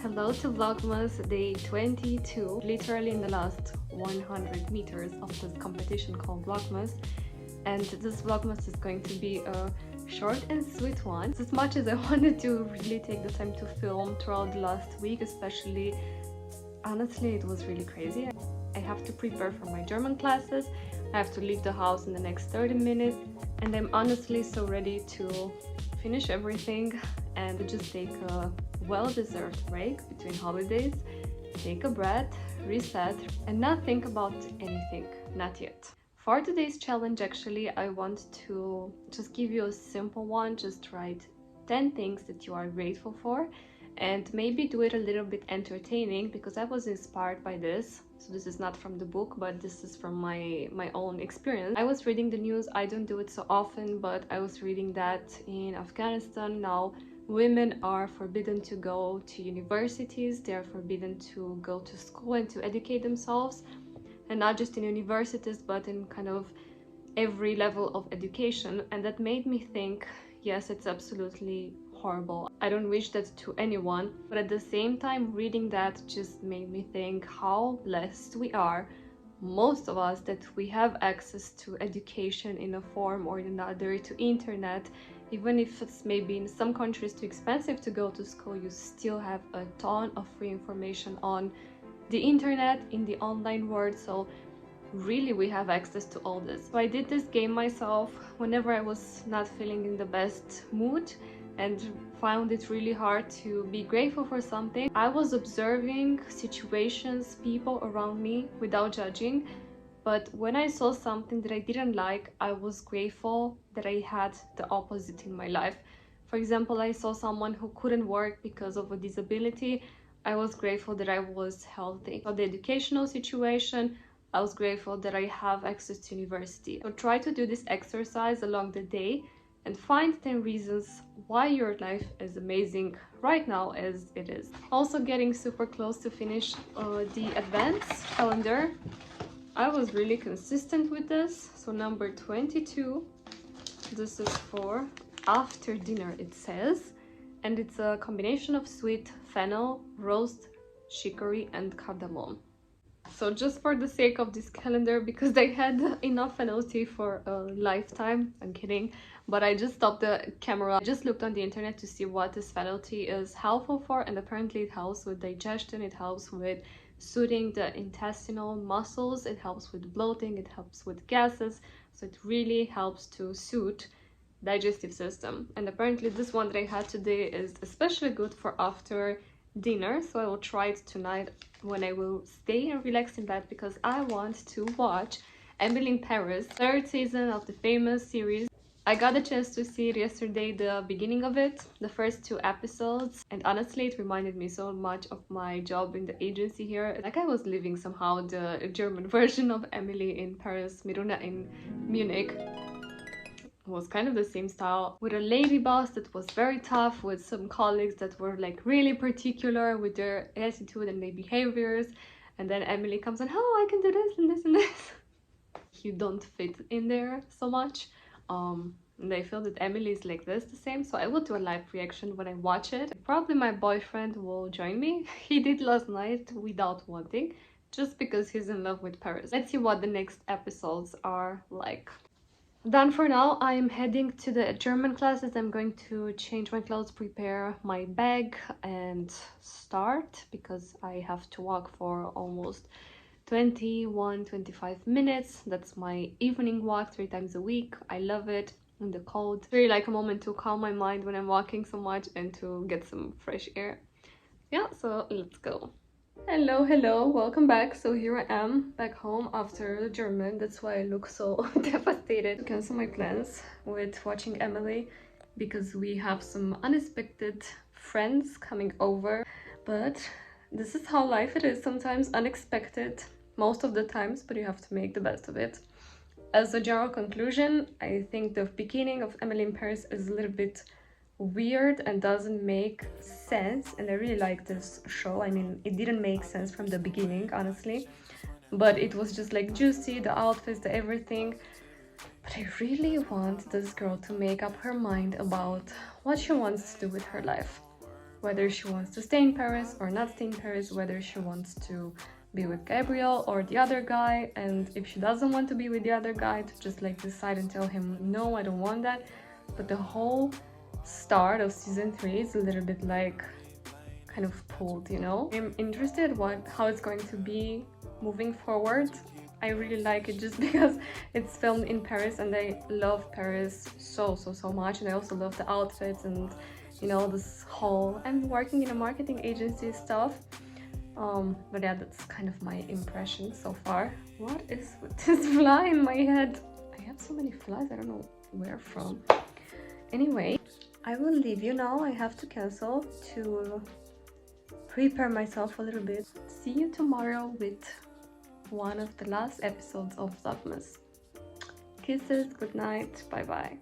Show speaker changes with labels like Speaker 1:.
Speaker 1: Hello to Vlogmas day 22, literally in the last 100 meters of this competition called Vlogmas. And this Vlogmas is going to be a short and sweet one. As much as I wanted to really take the time to film throughout the last week, especially, honestly, it was really crazy. I have to prepare for my German classes, I have to leave the house in the next 30 minutes, and I'm honestly so ready to finish everything and just take a well-deserved break between holidays, take a breath, reset, and not think about anything, not yet. For today's challenge, actually, I want to just give you a simple one. Just write 10 things that you are grateful for and maybe do it a little bit entertaining, because I was inspired by this. So this is not from the book, but this is from my own experience. I was reading the news. I don't do it so often, but I was reading that in Afghanistan now women are forbidden to go to universities. They are forbidden to go to school and to educate themselves, and not just in universities but in kind of every level of education. And that made me think, yes, it's absolutely horrible. I don't wish that to anyone, but at the same time, reading that just made me think how blessed we are, most of us, that we have access to education in a form or another, to internet. Even if it's maybe in some countries too expensive to go to school, you still have a ton of free information on the internet, in the online world. So really we have access to all this. So I did this game myself whenever I was not feeling in the best mood and found it really hard to be grateful for something. I was observing situations, people around me without judging, but when I saw something that I didn't like, I was grateful that I had the opposite in my life. For example, I saw someone who couldn't work because of a disability. I was grateful that I was healthy. For the educational situation, I was grateful that I have access to university. So try to do this exercise along the day and find 10 reasons why your life is amazing right now as it is. Also getting super close to finish the advents calendar. I was really consistent with this. So number 22, this is for after dinner, it says, and it's a combination of sweet fennel, roast chicory and cardamom. So just for the sake of this calendar, because they had enough fennel tea for a lifetime, I'm kidding, but I just stopped the camera. I just looked on the internet to see what this fennel tea is helpful for, and apparently it helps with digestion, it helps with soothing the intestinal muscles, it helps with bloating, it helps with gases, so it really helps to soothe digestive system. And apparently this one that I had today is especially good for after dinner, so I will try it tonight when I will stay and relax in bed, because I want to watch Emily in Paris, third season of the famous series. I got a chance to see it yesterday, the beginning of it, the first 2 episodes, and honestly it reminded me so much of my job in the agency here. Like I was living somehow the German version of Emily in Paris, Miruna in Munich. Was kind of the same style, with a lady boss that was very tough, with some colleagues that were like really particular with their attitude and their behaviors, and then Emily comes and, oh, I can do this and this and this. You don't fit in there so much, and I feel that Emily is like this the same, so I will do a live reaction when I watch it. Probably my boyfriend will join me. He did last night without wanting, just because he's in love with Paris. Let's see what the next episodes are like. Done for now. I'm heading to the German classes. I'm going to change my clothes, prepare my bag and start, because I have to walk for almost 25 minutes. That's my evening walk 3 times a week. I love it in the cold. It's really like a moment to calm my mind when I'm walking so much and to get some fresh air. Yeah, so let's go. Hello, welcome back. So here I am back home after the German. That's why I look so devastated. Cancel my plans with watching Emily, because we have some unexpected friends coming over. But this is how life it is, sometimes unexpected, most of the times, but you have to make the best of it. As a general conclusion, I think the beginning of Emily in Paris is a little bit weird and doesn't make sense, and I really like this show. I mean, it didn't make sense from the beginning, honestly, but it was just like juicy, the outfits, the everything. But I really want this girl to make up her mind about what she wants to do with her life. whether she wants to stay in Paris or not stay in Paris, whether she wants to be with Gabriel or the other guy, and if she doesn't want to be with the other guy, to just like decide and tell him, no, I don't want that. But the whole start of season 3 is a little bit like kind of pulled, you know. I'm interested how it's going to be moving forward. I really like it just because it's filmed in Paris, and I love Paris so much, and I also love the outfits and, you know, this whole, I'm working in a marketing agency stuff. But yeah, that's kind of my impression so far. What is with this fly in my head? I have so many flies, I don't know where from. Anyway, I will leave you now. I have to cancel to prepare myself a little bit. See you tomorrow with one of the last episodes of Vlogmas. Kisses, good night, bye bye.